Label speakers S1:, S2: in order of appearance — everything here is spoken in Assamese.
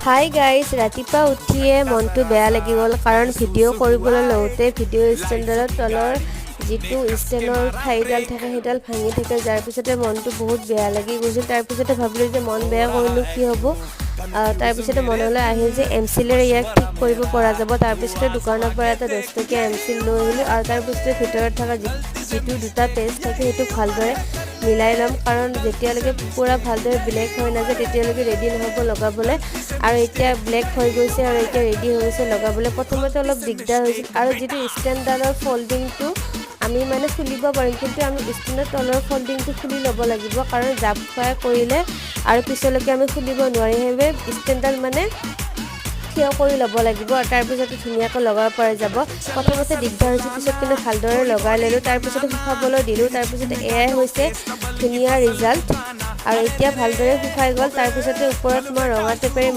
S1: হাই গাইজ, ৰাতিপুৱা উঠিয়ে মনটো বেয়া লাগি গ'ল কাৰণ ভিডিঅ' কৰিবলৈ লওঁতে ভিডিঅ' ষ্টেণ্ডৰ তলৰ যিটো ষ্টেণ্ডৰ ঠাইডাল থাকে সেইডাল ভাঙি থাকে, যাৰ পিছতে মনটো বহুত বেয়া লাগি গৈছিল। তাৰপিছতে ভাবিলোঁ যে মন বেয়া কৰিলোঁ কি হ'ব। তাৰপিছতে মনলৈ আহিল যে এমচিলেৰে ইয়াক ঠিক কৰিব পৰা যাব। তাৰপিছতে দোকানৰ পৰা এটা 10 টকীয়া এমচিল লৈ আহিলোঁ আৰু তাৰপিছতে ভিতৰত থকা যিটো দুটা পেজ থাকে সেইটো ভালদৰে মিলাই ল'ম, কাৰণ যেতিয়ালৈকে পূৰা ভালদৰে ব্লেক হৈ নাযায় তেতিয়ালৈকে ৰেডি নহ'ব লগাবলৈ। আৰু এতিয়া ব্লেক হৈ গৈছে আৰু এতিয়া ৰেডি হৈ গৈছে লগাবলৈ। প্ৰথমতে অলপ দিগদাৰ হৈছিল আৰু যিটো ষ্টেণ্ডডালৰ ফল্ডিংটো আমি মানে খুলিব পাৰিম, কিন্তু আমি ষ্টেণ্ডৰ তলৰ ফল্ডিংটো খুলি ল'ব লাগিব, কাৰণ জাপ খুৱাই কৰিলে আৰু পিছলৈকে আমি খুলিব নোৱাৰিম। সেইবাবে ষ্টেণ্ডডাল মানে থিয় কৰি ল'ব লাগিব আৰু তাৰপিছতে ধুনীয়াকৈ লগাব পৰা যাব। প্ৰথমতে দিগদাৰ হৈছিল, পিছত কিন্তু ভালদৰে লগাই ল'লোঁ। তাৰপিছতে শুকাবলৈ দিলোঁ। তাৰপিছতে এয়াই হৈছে ধুনীয়া ৰিজাল্ট আৰু এতিয়া ভালদৰে শুকাই গ'ল। তাৰপিছতে ওপৰত মই ৰঙা টেপেৰে